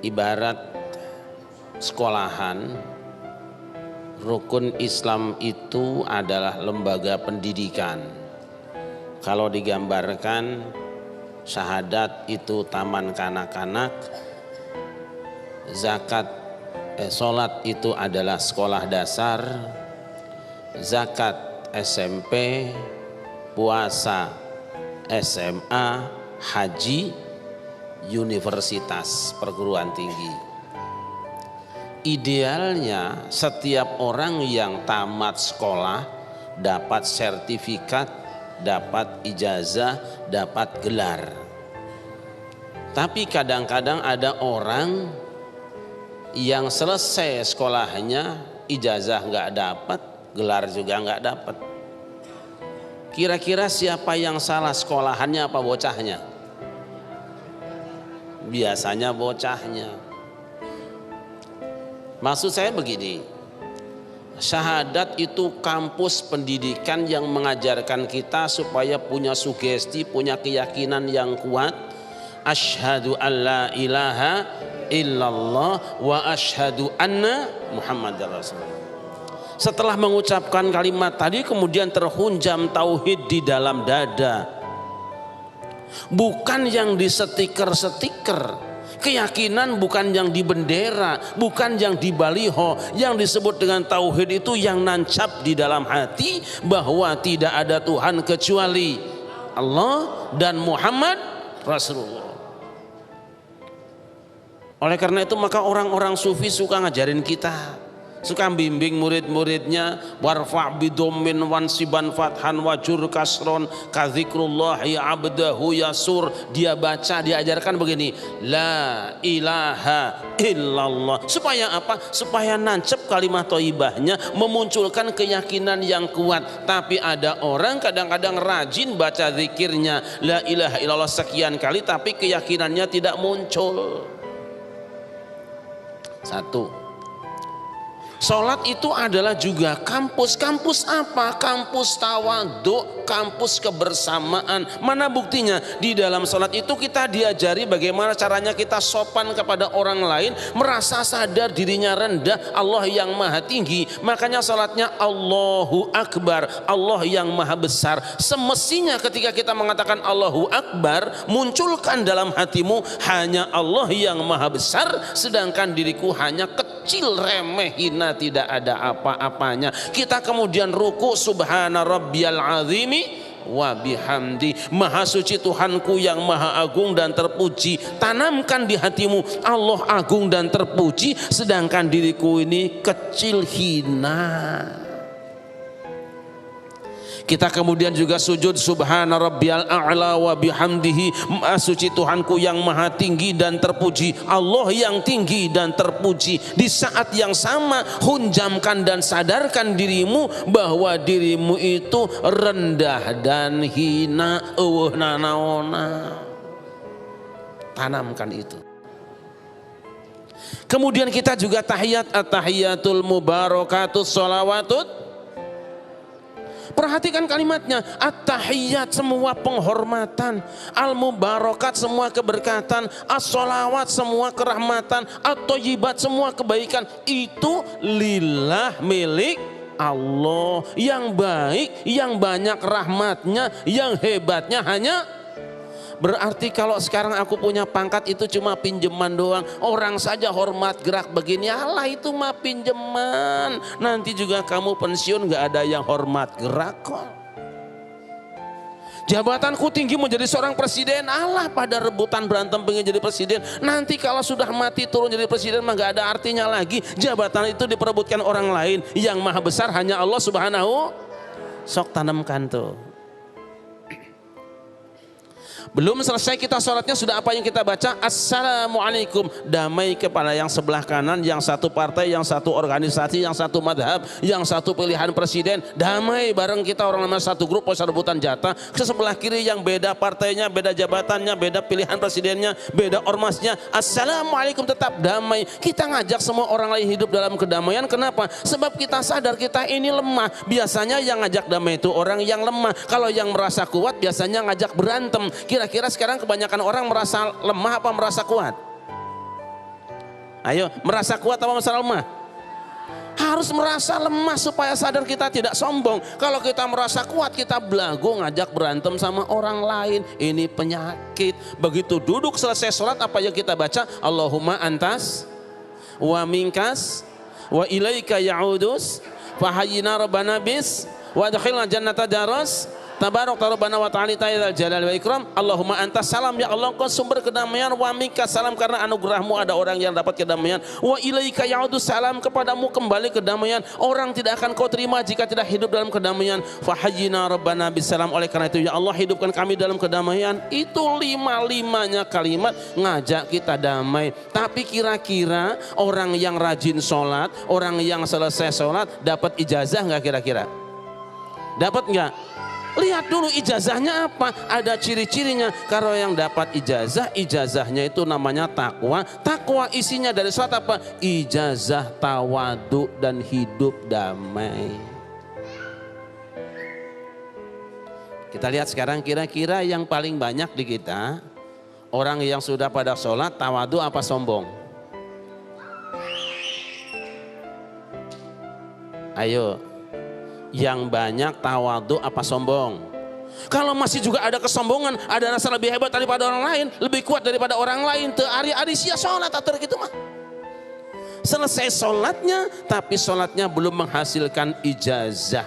ibarat sekolahan, rukun Islam itu adalah lembaga pendidikan. Kalau digambarkan, syahadat itu taman kanak-kanak, sholat itu adalah sekolah dasar, zakat SMP, puasa SMA, haji universitas perguruan tinggi. Idealnya setiap orang yang tamat sekolah dapat sertifikat, dapat ijazah, dapat gelar. Tapi kadang-kadang ada orang yang selesai sekolahnya, ijazah nggak dapat, gelar juga nggak dapat. Kira-kira siapa yang salah, sekolahannya apa bocahnya? Biasanya bocahnya. Maksud saya begini, syahadat itu kampus pendidikan yang mengajarkan kita supaya punya sugesti, punya keyakinan yang kuat. Asyhadu an la ilaha illallah wa asyhadu anna Muhammadar Rasulullah. Setelah mengucapkan kalimat tadi, kemudian terhunjam tauhid di dalam dada. Bukan yang di stiker-stiker. Keyakinan bukan yang di bendera, bukan yang di baliho. Yang disebut dengan tauhid itu yang nancap di dalam hati, bahwa tidak ada Tuhan kecuali Allah dan Muhammad Rasulullah. Oleh karena itu maka orang-orang sufi suka ngajarin kita, suka bimbing murid-muridnya, warfa' bidommin wansiban fathan wajur kasron kadzikrullahi abdahu yasur. Dia baca, diajarkan begini, la ilaha illallah. Supaya apa? Supaya nancep kalimat thayyibahnya, memunculkan keyakinan yang kuat. Tapi ada orang kadang-kadang rajin baca zikirnya la ilaha illallah sekian kali, tapi keyakinannya tidak muncul. Satu, sholat itu adalah juga kampus. Kampus apa? Kampus tawadhu, kampus kebersamaan. Mana buktinya? Di dalam sholat itu kita diajari bagaimana caranya kita sopan kepada orang lain, merasa sadar dirinya rendah, Allah yang maha tinggi. Makanya sholatnya Allahu Akbar, Allah yang maha besar. Semestinya ketika kita mengatakan Allahu Akbar, munculkan dalam hatimu hanya Allah yang maha besar, sedangkan diriku hanya kecil, remeh, hina, tidak ada apa-apanya. Kita kemudian ruku, subhana rabbiyal azimi wa bihamdi, maha suci Tuhanku yang maha agung dan terpuji. Tanamkan di hatimu Allah agung dan terpuji, sedangkan diriku ini kecil, hina. Kita kemudian juga sujud subhana rabbiyal a'la wa bihamdihi, maha suci Tuhanku yang maha tinggi dan terpuji, Allah yang tinggi dan terpuji. Di saat yang sama hunjamkan dan sadarkan dirimu bahwa dirimu itu rendah dan hina, nanaona. Tanamkan itu. Kemudian kita juga tahiyat, at-tahiyatul mubarakatus sholawatut. Perhatikan kalimatnya, at-tahiyyat semua penghormatan, al-mubarakat semua keberkatan, as-sholawat semua kerahmatan, at-thayyibat semua kebaikan. Itu lillah, milik Allah yang baik, yang banyak rahmatnya, yang hebatnya hanya. Berarti kalau sekarang aku punya pangkat itu cuma pinjaman doang. Orang saja hormat gerak begini, Allah itu mah pinjaman. Nanti juga kamu pensiun gak ada yang hormat gerak kok. Jabatanku tinggi menjadi seorang presiden, Allah pada rebutan berantem pengen jadi presiden. Nanti kalau sudah mati turun jadi presiden mah gak ada artinya lagi. Jabatan itu diperebutkan orang lain, yang maha besar hanya Allah subhanahu. Sok tanamkan tuh. Belum selesai kita sholatnya sudah apa yang kita baca? Assalamualaikum, damai kepada yang sebelah kanan, yang satu partai, yang satu organisasi, yang satu madhab, yang satu pilihan presiden. Damai bareng kita orang namanya satu grup, pas rebutan jatah. Ke sebelah kiri yang beda partainya, beda jabatannya, beda pilihan presidennya, beda ormasnya. Assalamualaikum, tetap damai. Kita ngajak semua orang lain hidup dalam kedamaian. Kenapa? Sebab kita sadar kita ini lemah. Biasanya yang ngajak damai itu orang yang lemah. Kalau yang merasa kuat biasanya ngajak berantem. Kira-kira sekarang kebanyakan orang merasa lemah apa merasa kuat? Ayo, merasa kuat apa merasa lemah? Harus merasa lemah supaya sadar kita tidak sombong. Kalau kita merasa kuat, kita belagu ngajak berantem sama orang lain. Ini penyakit. Begitu duduk selesai sholat, apa yang kita baca? Allahumma antas wa minkas wa ilaika ya'udus fahayyina rabbana bis wa adkhilna jannata daras tabarak rabbana wa ta'ala ta'ala jalal wa ikram. Allahumma antas salam, ya Allah engkau sumber kedamaian, wa minka salam, karena anugerahmu ada orang yang dapat kedamaian, wa ilaika ya'udus salam, kepadamu kembali kedamaian, orang tidak akan kau terima jika tidak hidup dalam kedamaian. Fahayyina rabbana bisalam, oleh karena itu ya Allah hidupkan kami dalam kedamaian. Itu lima-limanya kalimat ngajak kita damai. Tapi kira-kira orang yang rajin sholat, orang yang selesai sholat dapat ijazah nggak kira-kira? Dapat nggak? Lihat dulu ijazahnya apa, ada ciri-cirinya. Kalau yang dapat ijazah, ijazahnya itu namanya takwa. Takwa isinya dari sholat apa? Ijazah tawadu dan hidup damai. Kita lihat sekarang kira-kira yang paling banyak di kita, orang yang sudah pada sholat tawadu apa sombong? Ayo. Yang banyak tawadu apa sombong? Kalau masih juga ada kesombongan, ada rasa lebih hebat daripada orang lain, lebih kuat daripada orang lain, te ari-ari sia sholat atur gitu mah. Selesai sholatnya, tapi sholatnya belum menghasilkan ijazah.